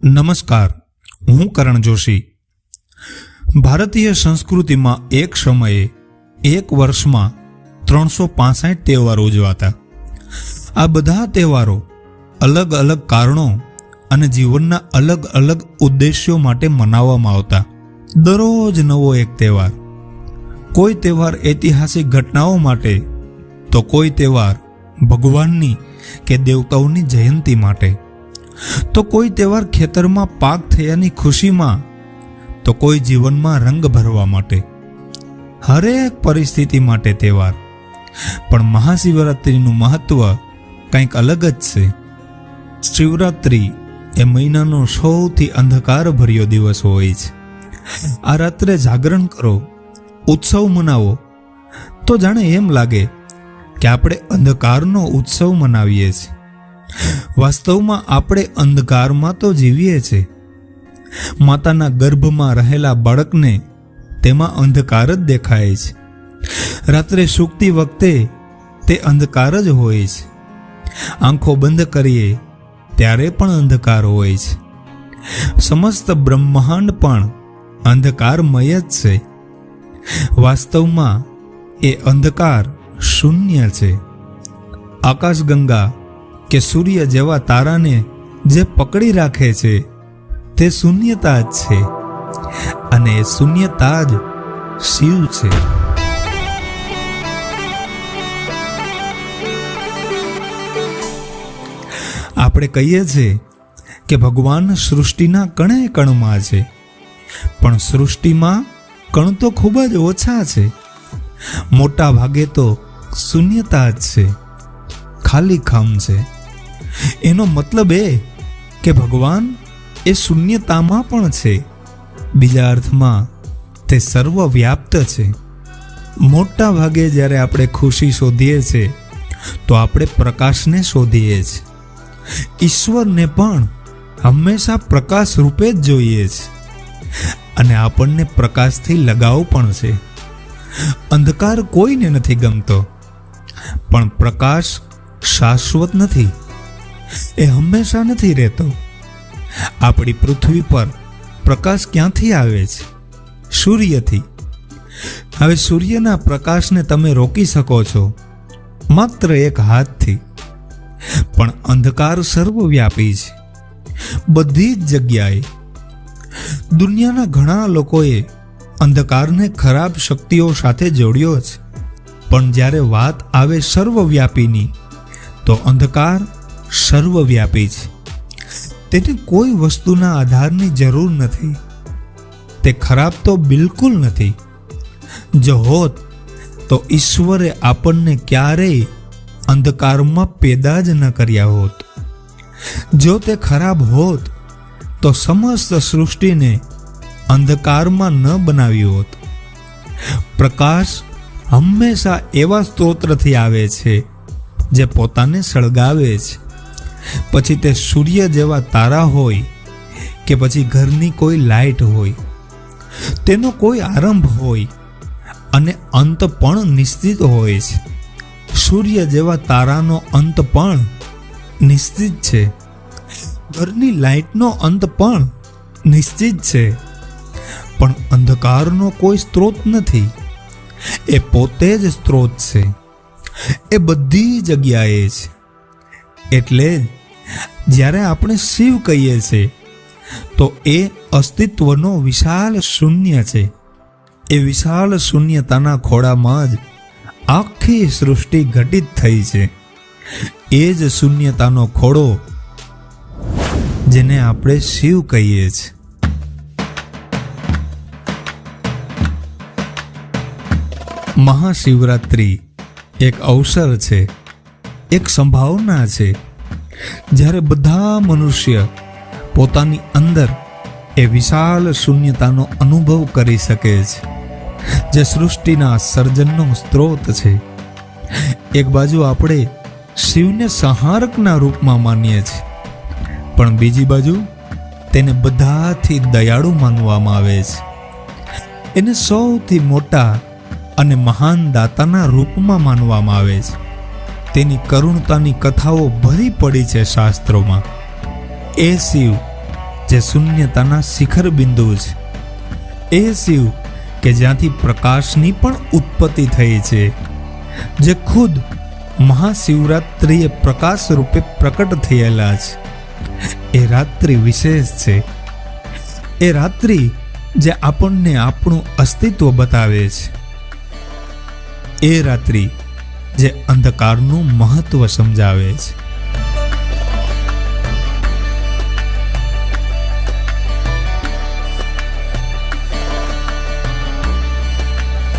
નમસ્કાર, હું કરણ જોશી. ભારતીય સંસ્કૃતિમાં એક સમયે એક વર્ષમાં 365 તહેવારો ઉજવાતા. આ બધા તહેવારો અલગ અલગ કારણો અને જીવનના અલગ અલગ ઉદ્દેશ્યો માટે મનાવવામાં આવતા. દરરોજ નવો એક તહેવાર. કોઈ તહેવાર ઐતિહાસિક ઘટનાઓ માટે, તો કોઈ તહેવાર ભગવાનની કે દેવતાઓની જયંતી માટે, તો કોઈ તહેવાર ખેતરમાં પાક થયાની ખુશીમાં, તો કોઈ જીવનમાં રંગ ભરવા માટે. હરેક પરિસ્થિતિ માટે તહેવાર. પણ મહાશિવરાત્રિનું મહત્વ કંઈક અલગ જ છે. શિવરાત્રિ એ મહિનાનો સૌથી અંધકારભર્યો દિવસ હોય છે. આ રાત્રે જાગરણ કરો, ઉત્સવ મનાવો, તો જાણે એમ લાગે કે આપણે અંધકારનો ઉત્સવ મનાવીએ છીએ. વાસ્તવમાં આપણે અંધકારમાં તો જીવીએ છીએ. માતાના ગર્ભમાં રહેલા બાળકને તેમાં અંધકાર જ દેખાય છે. રાત્રે સૂકતી વખતે તે અંધકાર જ હોય છે. આંખો બંધ કરીએ ત્યારે પણ અંધકાર હોય છે. સમસ્ત બ્રહ્માંડ પણ અંધકારમય જ છે. વાસ્તવમાં એ અંધકાર શૂન્ય છે. આકાશગંગા કે સૂર્ય જેવા તારાને જે પકડી રાખે છે તે શૂન્યતા જ છે, અને એ શૂન્યતા જ શિવ છે. આપણે કહીએ છીએ કે ભગવાન સૃષ્ટિના કણે કણમાં છે, પણ સૃષ્ટિમાં કણ તો ખૂબ જ ઓછા છે. મોટા ભાગે તો શૂન્યતા જ છે, ખાલી ખામ છે. એનો મતલબ એ કે ભગવાન એ શૂન્યતામાં પણ છે. બીજા અર્થમાં તે સર્વવ્યાપ્ત છે. મોટા ભાગે જ્યારે આપણે ખુશી શોધીએ છીએ તો આપણે પ્રકાશને શોધીએ છીએ. ઈશ્વરને પણ હંમેશા પ્રકાશ રૂપે જ જોઈએ છે, અને આપણને પ્રકાશથી લગાવ પણ છે. અંધકાર કોઈને નથી ગમતો, પણ પ્રકાશ શાશ્વત નથી. એ હંમેશા નથી રહેતો. આપણી પૃથ્વી પર પ્રકાશ ક્યાંથી આવે છે? સૂર્યથી. હવે સૂર્યના પ્રકાશને તમે રોકી શકો છો માત્ર એક હાથથી, પણ અંધકાર સર્વવ્યાપી છે, બધી જ જગ્યાએ. દુનિયાના ઘણા લોકોએ અંધકારને ખરાબ શક્તિઓ સાથે જોડ્યો છે, પણ જ્યારે વાત આવે સર્વવ્યાપીની, તો અંધકાર સર્વવ્યાપી છે. તેને કોઈ વસ્તુના આધારની જરૂર નથી. તે ખરાબ તો બિલકુલ નથી. જો હોત તો ઈશ્વરે આપણને ક્યારેય અંધકારમાં પેદા જ ન કર્યા હોત. જો તે ખરાબ હોત તો સમસ્ત સૃષ્ટિને અંધકારમાં ન બનાવી હોત. પ્રકાશ હંમેશા એવા સ્ત્રોતથી આવે છે જે પોતાને સળગાવે છે. પછી તે સૂર્ય જેવા તારા હોય કે પછી ઘરની કોઈ લાઇટ હોય, તેનો કોઈ આરંભ હોય અને અંત પણ નિશ્ચિત હોય છે. સૂર્ય જેવા તારાનો અંત પણ નિશ્ચિત છે. ઘરની લાઇટનો અંત પણ નિશ્ચિત છે. પણ અંધકારનો કોઈ સ્ત્રોત નથી. એ પોતે જ સ્ત્રોત છે. એ બધી જગ્યાએ છે. એટલે જ્યારે આપણે શિવ કહીએ છીએ તો એ અસ્તિત્વનો વિશાળ શૂન્ય છે. એ વિશાળ શૂન્યતાના ખોળામાં જ આખી સૃષ્ટિ ઘટિત થઈ છે. એ જ શૂન્યતાનો ખોળો જેને આપણે શિવ કહીએ છીએ. મહાશિવરાત્રિ એક અવસર છે, એક સંભાવના છે, જ્યારે બધા મનુષ્ય પોતાની અંદર એ વિશાળ શૂન્યતાનો અનુભવ કરી શકે છે, જે સૃષ્ટિના સર્જનનો સ્ત્રોત છે. એક બાજુ આપણે શિવને સંહારકના રૂપમાં માનીએ છીએ, પણ બીજી બાજુ તેને બધાથી દયાળુ માનવામાં આવે છે. એને સૌથી મોટા અને મહાન દાતાના રૂપમાં માનવામાં આવે છે. તેની કરુણતાની કથાઓ ભરી પડી છે શાસ્ત્રોમાં. એ શિવ જે શૂન્યતાના શિખર બિંદુ છે, એ શિવ કે જ્યાંથી પ્રકાશની પણ ઉત્પત્તિ થઈ છે, જે ખુદ મહાશિવરાત્રિએ પ્રકાશ રૂપે પ્રકટ થયેલા છે, એ રાત્રિ વિશેષ છે. એ રાત્રિ જે આપણને આપણું અસ્તિત્વ બતાવે છે, એ રાત્રિ જે અંધકારનું મહત્વ સમજાવે છે.